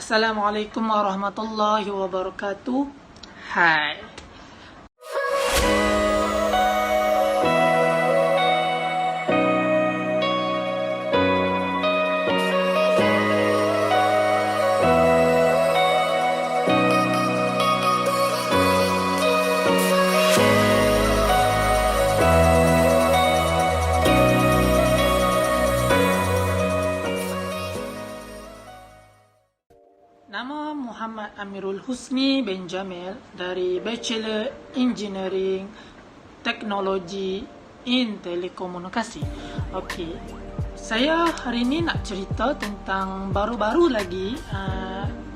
Assalamualaikum warahmatullahi wabarakatuh. Hai. Nama Muhammad Amirul Husni bin Jamil dari Bachelor Engineering Teknologi in Telekomunikasi. Okey, saya hari ini nak cerita tentang baru-baru lagi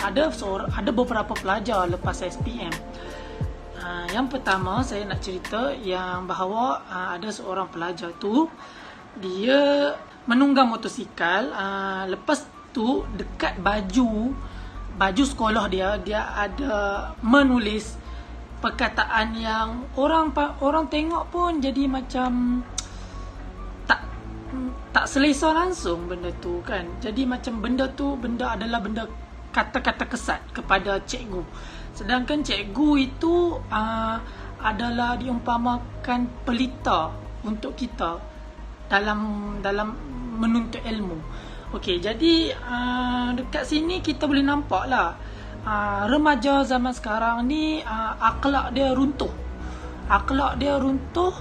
ada beberapa pelajar lepas SPM. Yang pertama saya nak cerita yang bahawa ada seorang pelajar tu dia menunggang motosikal, lepas tu dekat baju sekolah dia ada menulis perkataan yang orang tengok pun jadi macam tak selesa langsung benda tu kan. Jadi macam benda adalah benda kata-kata kesat kepada cikgu. Sedangkan cikgu itu adalah diumpamakan pelita untuk kita dalam menuntut ilmu. Okey, jadi dekat sini kita boleh nampak lah remaja zaman sekarang ni akhlak dia runtuh. Akhlak dia runtuh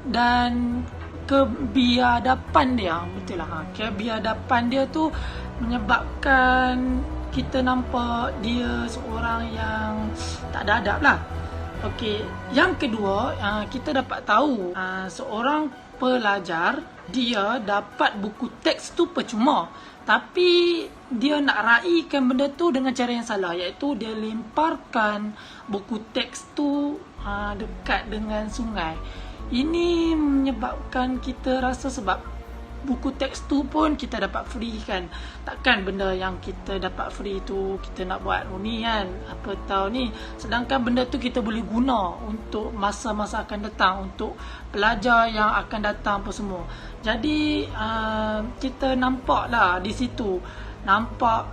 dan kebiadaban dia, betul lah. Kebiadaban dia tu menyebabkan kita nampak dia seorang yang tak ada adab lah. Okey, yang kedua kita dapat tahu seorang pelajar dia dapat buku teks tu percuma, tapi dia nak raikan benda tu dengan cara yang salah, iaitu dia lemparkan buku teks tu dekat dengan sungai. Ini menyebabkan kita rasa sebab buku teks tu pun kita dapat free kan. Takkan benda yang kita dapat free tu kita nak buat ni kan, apa tahu ni. Sedangkan benda tu kita boleh guna untuk masa-masa akan datang, untuk pelajar yang akan datang apa semua. Jadi kita nampak lah di situ, nampak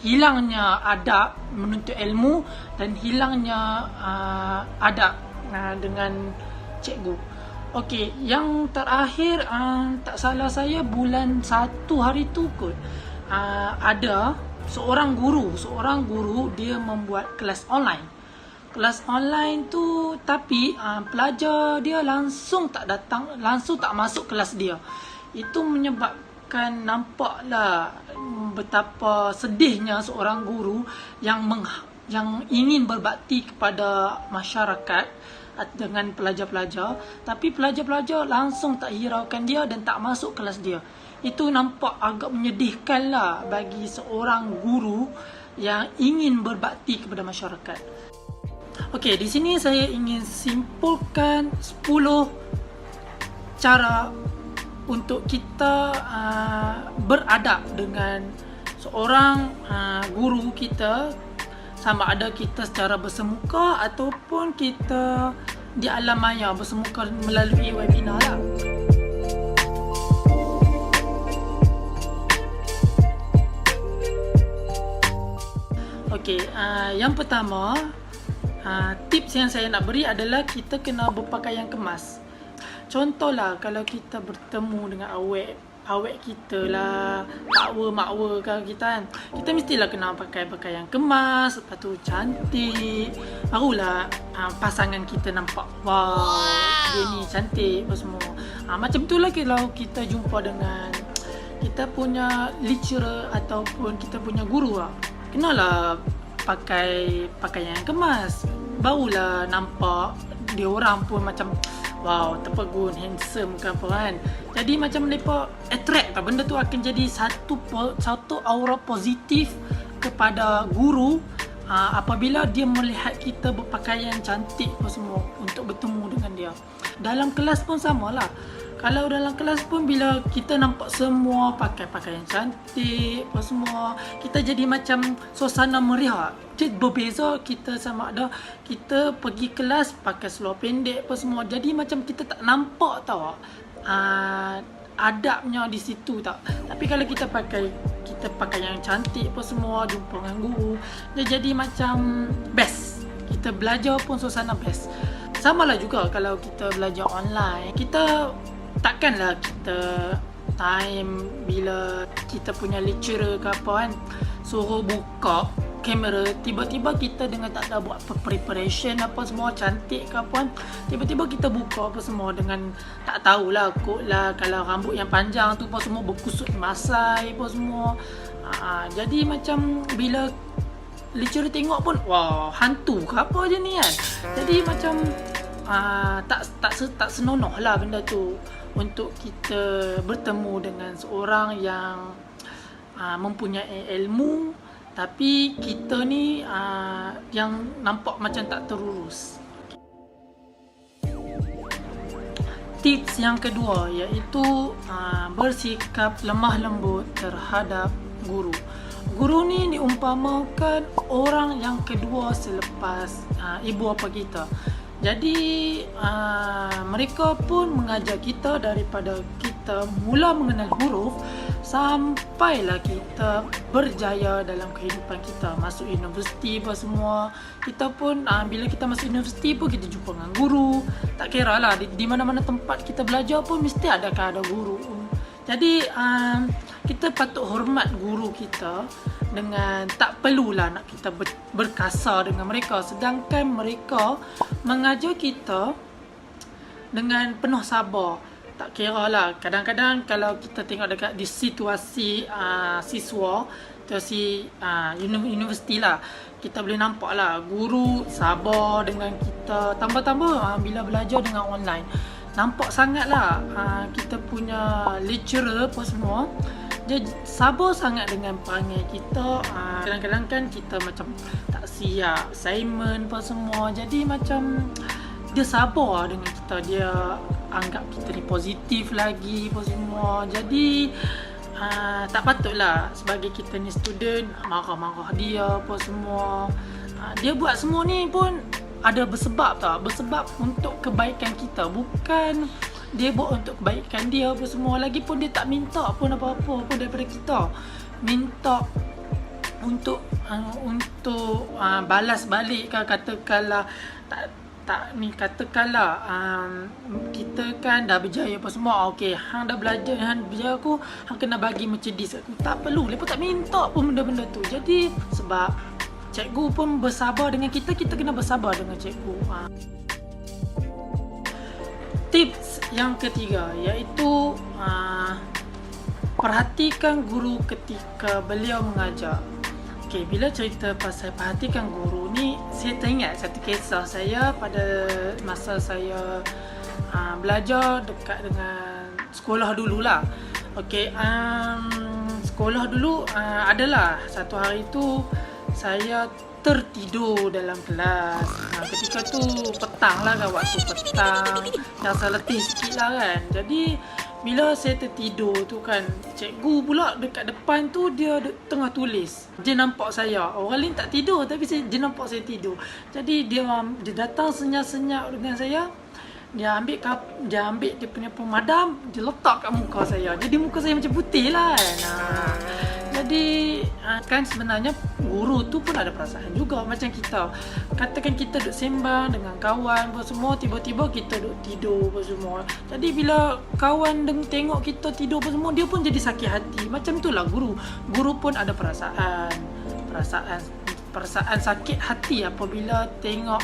hilangnya adab menuntut ilmu dan hilangnya adab dengan cikgu. Okey, yang terakhir tak salah saya bulan 1 hari tu kot, ada seorang guru dia membuat kelas online. Kelas online tu tapi pelajar dia langsung tak datang, langsung tak masuk kelas dia. Itu menyebabkan nampaklah betapa sedihnya seorang guru yang ingin berbakti kepada masyarakat dengan pelajar-pelajar, tapi pelajar-pelajar langsung tak hiraukan dia dan tak masuk kelas dia. Itu nampak agak menyedihkan lah bagi seorang guru yang ingin berbakti kepada masyarakat. Okey, di sini saya ingin simpulkan 10 cara untuk kita beradab dengan seorang guru kita, sama ada kita secara bersemuka ataupun kita di alam maya bersemuka melalui webinar lah. Okey, yang pertama, tips yang saya nak beri adalah kita kena berpakaian kemas. Contohlah kalau kita bertemu dengan awek kita lah, makwa kan kita kan, kita mestilah kena pakai pakaian kemas, lepas tu cantik, barulah pasangan kita nampak wow, dia ni cantik apa semua. Macam tu lah kalau kita jumpa dengan kita punya lecturer ataupun kita punya guru lah, kenalah pakai pakaian yang kemas, barulah nampak dia orang pun macam wow, terpegun, handsome ke apa kan. Jadi macam mereka attract tak, benda tu akan jadi satu aura positif kepada guru apabila dia melihat kita berpakaian cantik apa semua untuk bertemu dengan dia. Dalam kelas pun samalah. Kalau dalam kelas pun bila kita nampak semua pakai pakaian cantik apa semua, kita jadi macam suasana meriah. Jadi berbeza kita sama ada kita pergi kelas pakai seluar pendek apa semua. Jadi macam kita tak nampak tau adabnya di situ tak. Tapi kalau kita pakai kita pakai yang cantik apa semua, jumpa dengan guru. Dia jadi macam best. Kita belajar pun suasana best. Sama lah juga kalau kita belajar online. Kita takkanlah kita time bila kita punya lecturer ke apa kan, suruh buka kamera, tiba-tiba kita dengan tak ada buat preparation apa semua cantik ke apa kan, tiba-tiba kita buka apa semua dengan tak tahulah kot lah, kalau rambut yang panjang tu apa semua berkusut masai apa semua. Jadi macam bila lecturer tengok pun, wah hantu ke apa je ni kan. Jadi macam tak senonoh lah benda tu untuk kita bertemu dengan seorang yang mempunyai ilmu, tapi kita ni yang nampak macam tak terurus. Tips yang kedua iaitu bersikap lemah lembut terhadap guru. Guru ni diumpamakan orang yang kedua selepas ibu bapa kita. Jadi mereka pun mengajar kita daripada kita mula mengenal huruf sampailah kita berjaya dalam kehidupan kita, masuk universiti apa semua. Kita pun bila kita masuk universiti pun kita jumpa dengan guru. Tak kira lah di mana-mana tempat kita belajar pun mesti ada guru. Jadi kita patut hormat guru kita, dengan tak perlulah nak kita berkasar dengan mereka, sedangkan mereka mengajar kita dengan penuh sabar. Tak kira lah, kadang-kadang kalau kita tengok dekat di situasi siswa, situasi universiti lah, kita boleh nampak lah guru sabar dengan kita. Tambah-tambah bila belajar dengan online, nampak sangat lah kita punya lecturer apa semua, dia sabar sangat dengan panggil kita. Kadang-kadang kan kita macam tak siap assignment apa semua, jadi macam dia sabar dengan kita, dia anggap kita ni positif lagi apa semua. Jadi tak patutlah sebagai kita ni student marah-marah dia apa semua. Dia buat semua ni pun ada bersebab tak? Bersebab untuk kebaikan kita, bukan dia buat untuk kebaikan dia apa semua. Lagipun dia tak minta pun apa-apa pun daripada kita, minta untuk balas balik kan. Katakanlah katakanlah kita kan dah berjaya apa semua, okey hang dah belajar, hang berjaya, aku hang kena bagi Mercedes aku. Tak perlu, lepas tak minta pun benda-benda tu. Jadi sebab cikgu pun bersabar dengan kita, kita kena bersabar dengan cikgu. Tips yang ketiga iaitu perhatikan guru ketika beliau mengajar. Okay, bila cerita pasal perhatikan guru ni, saya teringat satu kisah saya pada masa saya belajar dekat dengan sekolah dululah. Okay, sekolah dulu adalah satu hari tu saya tertidur dalam kelas. Ketika tu petang lah kan, waktu petang, rasa letih sikit lah kan. Jadi bila saya tertidur tu kan, cikgu pula dekat depan tu dia tengah tulis. Dia nampak saya, orang lain tak tidur tapi dia nampak saya tidur. Jadi dia datang senyap-senyap dengan saya. Dia ambil dia punya pemadam, dia letak kat muka saya. Jadi muka saya macam putih lah kan. Jadi kan sebenarnya guru tu pun ada perasaan juga macam kita. Katakan kita duduk sembang dengan kawan apa semua, tiba-tiba kita duduk tidur apa semua. Jadi bila kawan tengok kita tidur apa semua, dia pun jadi sakit hati. Macam itulah guru. Guru pun ada perasaan sakit hati apabila tengok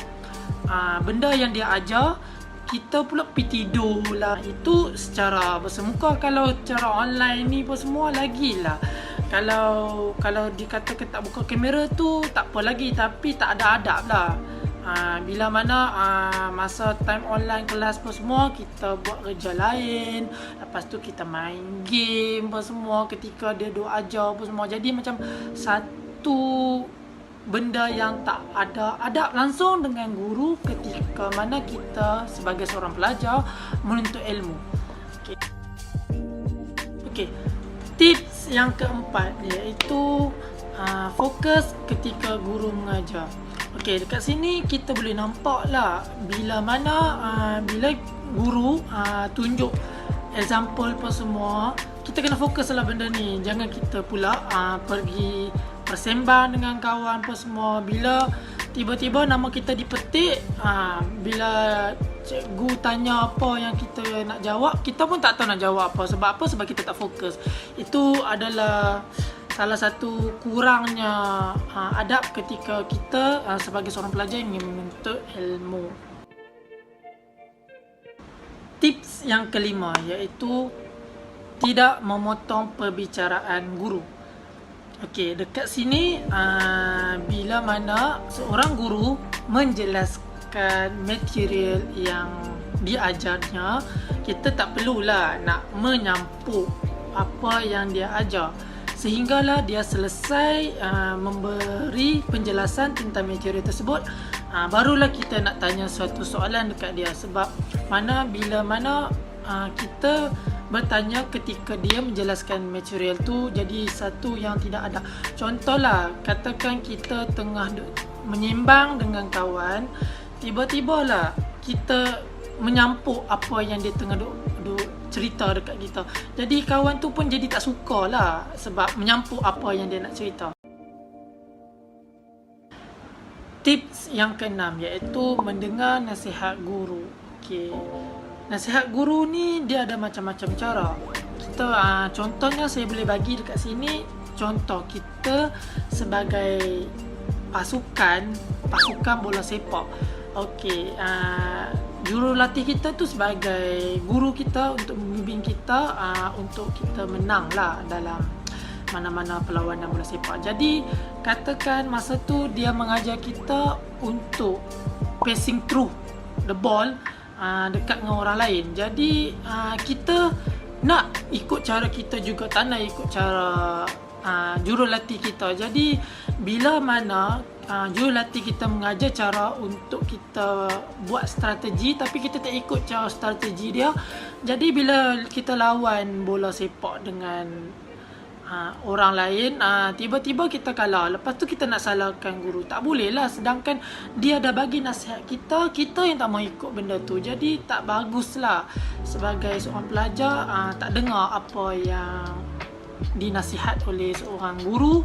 benda yang dia ajar, kita pula pergi tidur lah. Itu secara bersemuka. Kalau cara online ni apa semua lagilah. Kalau dikatakan tak buka kamera tu tak apa lagi, tapi tak ada adab lah. Bila mana masa time online kelas apa semua, kita buat kerja lain, lepas tu kita main game apa semua ketika dia duk ajar apa semua. Jadi macam satu benda yang tak ada adab langsung dengan guru ketika mana kita sebagai seorang pelajar menuntut ilmu. Okey. Tips yang keempat iaitu fokus ketika guru mengajar. Okey, dekat sini kita boleh nampak lah bila mana bila guru tunjuk example apa semua, kita kena fokus lah benda ni. Jangan kita pula pergi bersembang dengan kawan apa semua. Bila tiba-tiba nama kita dipetik, bila cikgu tanya apa yang kita nak jawab, kita pun tak tahu nak jawab apa. Sebab apa? Sebab kita tak fokus. Itu adalah salah satu kurangnya adab ketika kita sebagai seorang pelajar ingin menuntut ilmu. Tips yang kelima iaitu tidak memotong perbicaraan guru. Okey, dekat sini bila mana seorang guru menjelaskan material yang diajarnya, kita tak perlulah nak menyampuk apa yang dia ajar, sehinggalah dia selesai memberi penjelasan tentang material tersebut. Barulah kita nak tanya suatu soalan dekat dia. Sebab bila mana kita bertanya ketika dia menjelaskan material tu jadi satu yang tidak ada. Contohlah, katakan kita tengah menyembang dengan kawan, tiba-tibalah kita menyampuk apa yang dia tengah duk cerita dekat kita. Jadi kawan tu pun jadi tak suka lah sebab menyampuk apa yang dia nak cerita. Tips yang keenam iaitu mendengar nasihat guru. Okey. Nasihat guru ni dia ada macam-macam cara. Kita contohnya saya boleh bagi dekat sini, contoh kita sebagai pasukan bola sepak. Okey, jurulatih kita tu sebagai guru kita untuk membimbing kita untuk kita menang lah dalam mana-mana perlawanan bola sepak. Jadi katakan masa tu dia mengajar kita untuk passing through the ball dekat dengan orang lain. Jadi kita nak ikut cara kita juga, tak nak ikut cara jurulatih kita. Jadi bila mana jurulatih kita mengajar cara untuk kita buat strategi tapi kita tak ikut cara strategi dia, jadi bila kita lawan bola sepak dengan orang lain, tiba-tiba kita kalah. Lepas tu kita nak salahkan guru, tak boleh lah. Sedangkan dia dah bagi nasihat kita yang tak mau ikut benda tu. Jadi tak bagus lah sebagai seorang pelajar tak dengar apa yang dinasihat oleh seorang guru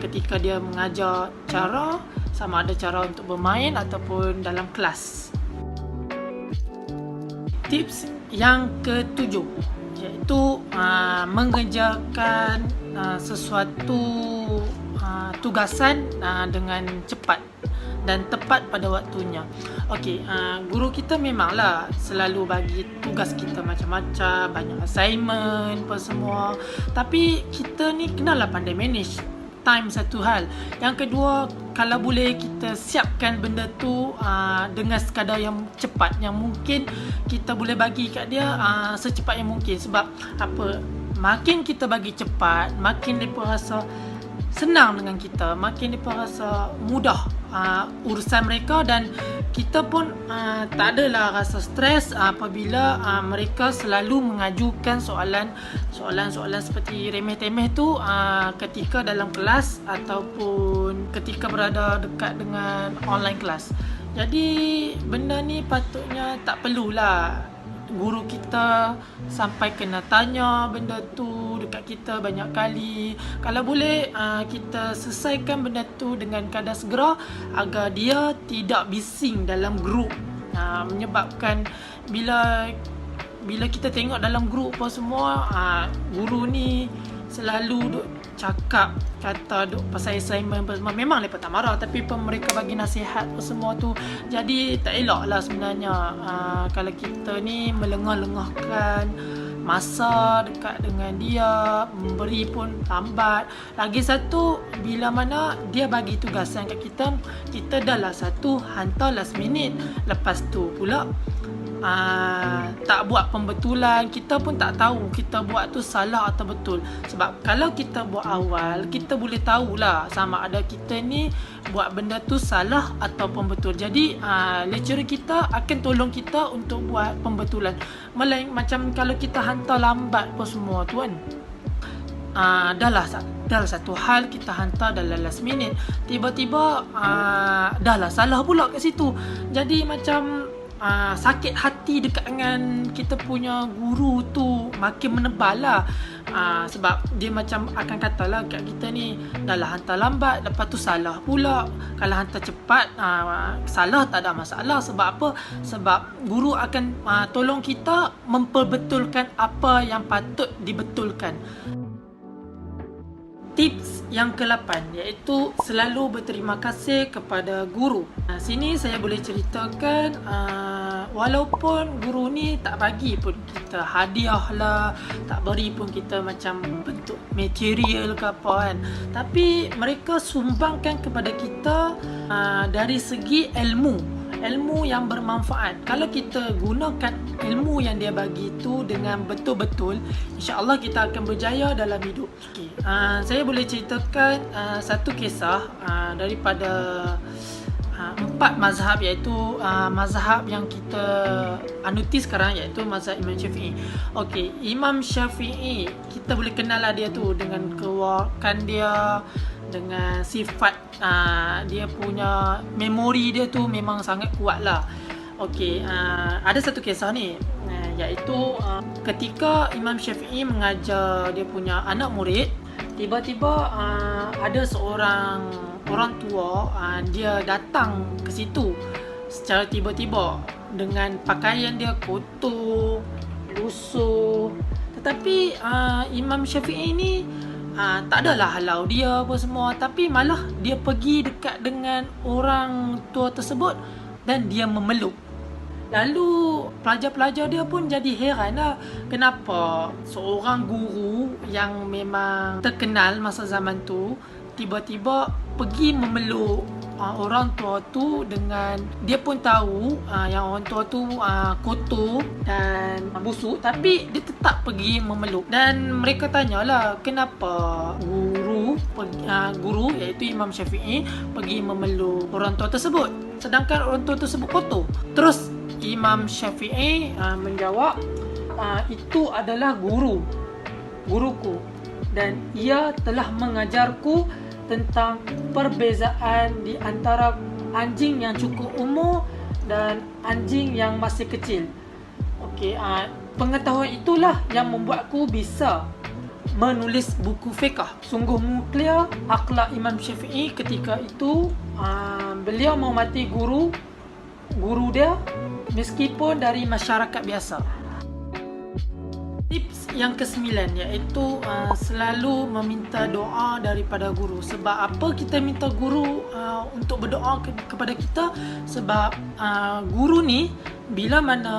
ketika dia mengajar cara, sama ada cara untuk bermain ataupun dalam kelas. Tips yang ketujuh iaitu mengerjakan sesuatu tugasan dengan cepat dan tepat pada waktunya. Okey, guru kita memanglah selalu bagi tugas kita macam-macam, banyak assignment apa semua. Tapi kita ni kenalah pandai manage time, satu hal. Yang kedua, kalau boleh kita siapkan benda tu dengan sekadar yang cepat, yang mungkin kita boleh bagi kat dia secepat yang mungkin. Sebab apa? Makin kita bagi cepat, makin mereka rasa senang dengan kita, makin mereka rasa mudah urusan mereka, dan kita pun tak adalah rasa stres apabila mereka selalu mengajukan soalan-soalan seperti remeh-temeh tu ketika dalam kelas ataupun ketika berada dekat dengan online kelas. Jadi benda ni patutnya tak perlulah guru kita sampai kena tanya benda tu dekat kita banyak kali. Kalau boleh kita selesaikan benda tu dengan kadar segera agar dia tidak bising dalam grup. Menyebabkan bila kita tengok dalam grup apa semua, guru ni selalu duk cakap kata duk pasal assignment apa semua. Memang mereka tak marah, tapi mereka bagi nasihat apa semua tu. Jadi tak elok lah sebenarnya kalau kita ni melengah-lengahkan masa dekat dengan dia, memberi pun lambat. Lagi satu, bila mana dia bagi tugasan kat kita dah lah satu hantar last minute. Lepas tu pula tak buat pembetulan, kita pun tak tahu kita buat tu salah atau betul. Sebab kalau kita buat awal, kita boleh tahulah sama ada kita ni buat benda tu salah atau betul. Jadi lecturer kita akan tolong kita untuk buat pembetulan. Macam kalau kita hantar lambat apa semua tu kan, dah lah satu hal kita hantar dalam last minute, tiba-tiba dah lah salah pula kat situ. Jadi macam sakit hati dekat dengan kita punya guru tu makin menebal lah. Sebab dia macam akan katalah kat kita ni, dah lah hantar lambat, lepas tu salah pula. Kalau hantar cepat, salah tak ada masalah. Sebab apa? Sebab guru akan tolong kita memperbetulkan apa yang patut dibetulkan. Tips yang ke-8 iaitu selalu berterima kasih kepada guru. Sini saya boleh ceritakan, walaupun guru ni tak bagi pun kita hadiah lah, tak beri pun kita macam bentuk material ke apa kan, tapi mereka sumbangkan kepada kita dari segi ilmu yang bermanfaat. Kalau kita gunakan ilmu yang dia bagi tu dengan betul-betul, insya-Allah kita akan berjaya dalam hidup. Saya boleh ceritakan satu kisah daripada 4 mazhab, iaitu mazhab yang kita anuti sekarang, iaitu mazhab Imam Syafi'i. Okey, Imam Syafi'i kita boleh kenal lah dia tu dengan kewakan dia, dengan sifat dia punya memori dia tu memang sangat kuat lah. Okey, ada satu kisah ni, iaitu ketika Imam Syafi'i mengajar dia punya anak murid, tiba-tiba ada seorang orang tua, dia datang ke situ secara tiba-tiba dengan pakaian dia kotor, lusuh. Tetapi Imam Syafi'i ni tak adalah halau dia apa semua, tapi malah dia pergi dekat dengan orang tua tersebut dan dia memeluk. Lalu pelajar-pelajar dia pun jadi heran lah, kenapa seorang guru yang memang terkenal masa zaman tu tiba-tiba pergi memeluk orang tua tu, dengan dia pun tahu yang orang tua tu kotor dan busuk, tapi dia tetap pergi memeluk. Dan mereka tanyalah kenapa guru iaitu Imam Syafi'i pergi memeluk orang tua tersebut sedangkan orang tua tersebut kotor. Terus Imam Syafi'i menjawab, itu adalah guruku dan ia telah mengajarku tentang perbezaan di antara anjing yang cukup umur dan anjing yang masih kecil. Okey, pengetahuan itulah yang membuatku bisa menulis buku fiqh. Sungguh mulia akhlak Imam Syafi'i ketika itu. Beliau menghormati guru dia meskipun dari masyarakat biasa. Tips yang ke-9 iaitu selalu meminta doa daripada guru. Sebab apa kita minta guru untuk berdoa kepada kita? Sebab guru ni bila mana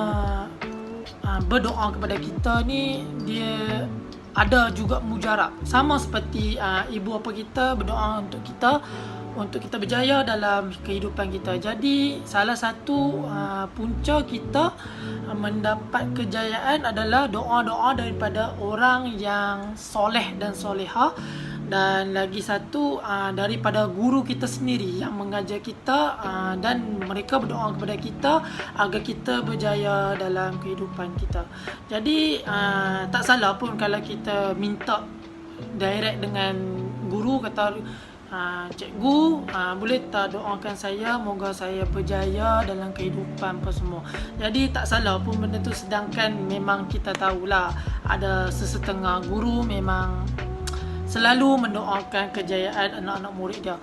berdoa kepada kita ni, dia ada juga mujarab. Sama seperti ibu bapa kita berdoa untuk kita berjaya dalam kehidupan kita. Jadi salah satu punca kita mendapat kejayaan adalah doa-doa daripada orang yang soleh dan solehah. Dan lagi satu daripada guru kita sendiri yang mengajar kita, dan mereka berdoa kepada kita agar kita berjaya dalam kehidupan kita. Jadi tak salah pun kalau kita minta direct dengan guru, kata cikgu, boleh tak doakan saya, moga saya berjaya dalam kehidupan apa semua. Jadi tak salah pun benda tu, sedangkan memang kita tahulah ada sesetengah guru memang selalu mendoakan kejayaan anak-anak murid dia.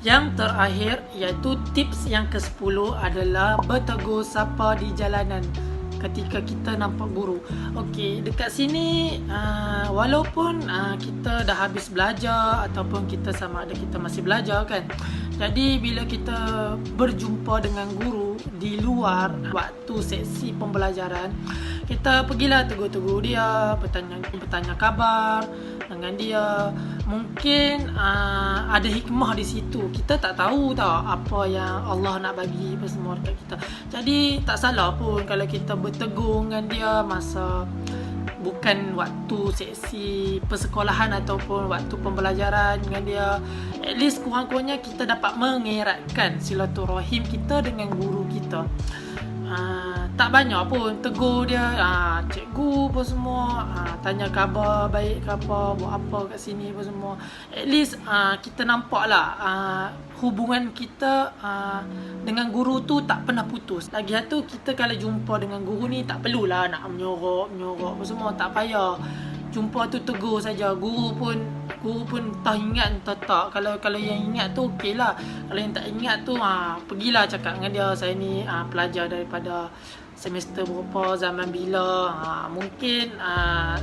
Yang terakhir iaitu tips yang ke-10 adalah bertegur sapa di jalanan ketika kita nampak guru. Okey, dekat sini walaupun kita dah habis belajar ataupun kita sama ada kita masih belajar kan. Jadi bila kita berjumpa dengan guru di luar waktu sesi pembelajaran, kita pergilah tegur-tegur dia, bertanya khabar dengan dia. Mungkin ada hikmah di situ. Kita tak tahu apa yang Allah nak bagi apa semua dekat kita. Jadi tak salah pun kalau kita bertegur dengan dia masa bukan waktu sesi persekolahan ataupun waktu pembelajaran dengan dia. At least kurang-kurangnya kita dapat mengeratkan silaturahim kita dengan guru kita. tak banyak pun tegur dia, cikgu apa semua, tanya khabar baik ke apa, buat apa kat sini apa semua. At least kita nampak lah hubungan kita dengan guru tu tak pernah putus. Lagi satu, kita kalau jumpa dengan guru ni tak perlulah nak menyorok apa semua, tak payah. Jumpa tu tegur saja. Guru pun tak ingat entah tak. Kalau yang ingat tu okey lah. Kalau yang tak ingat tu pergilah cakap dengan dia, saya ni pelajar daripada semester berapa, zaman bila. Mungkin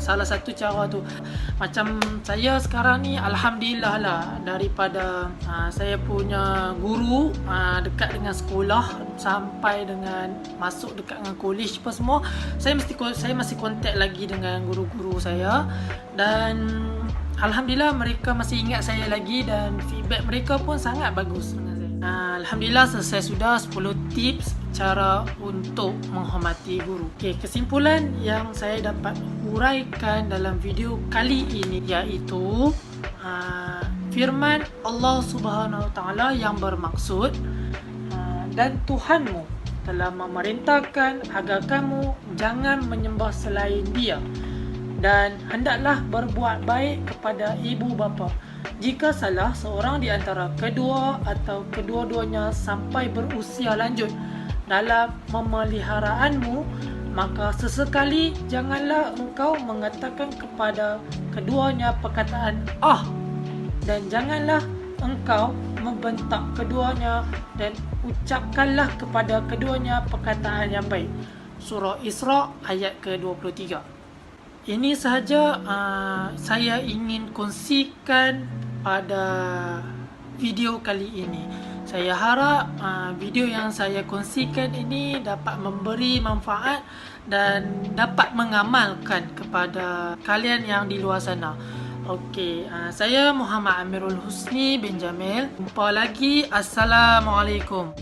salah satu cara tu. Macam saya sekarang ni alhamdulillah lah, daripada saya punya guru dekat dengan sekolah sampai dengan masuk dekat dengan college apa semua, saya masih kontak lagi dengan guru-guru saya, dan alhamdulillah mereka masih ingat saya lagi dan feedback mereka pun sangat bagus dengan saya. Alhamdulillah, selesai sudah 10 tips cara untuk menghormati guru. Okey, kesimpulan yang saya dapat huraikan dalam video kali ini iaitu firman Allah Subhanahu Wa Taala yang bermaksud, dan Tuhanmu telah memerintahkan agar kamu jangan menyembah selain Dia, dan hendaklah berbuat baik kepada ibu bapa. Jika salah seorang di antara kedua atau kedua-duanya sampai berusia lanjut dalam memeliharaanmu, maka sesekali janganlah engkau mengatakan kepada keduanya perkataan dan janganlah engkau membentak keduanya, dan ucapkanlah kepada keduanya perkataan yang baik. Surah Isra ayat ke-23. Ini sahaja saya ingin kongsikan pada video kali ini. Saya harap video yang saya kongsikan ini dapat memberi manfaat dan dapat mengamalkan kepada kalian yang di luar sana. Okey, saya Muhammad Amirul Husni bin Jamil. Jumpa lagi. Assalamualaikum.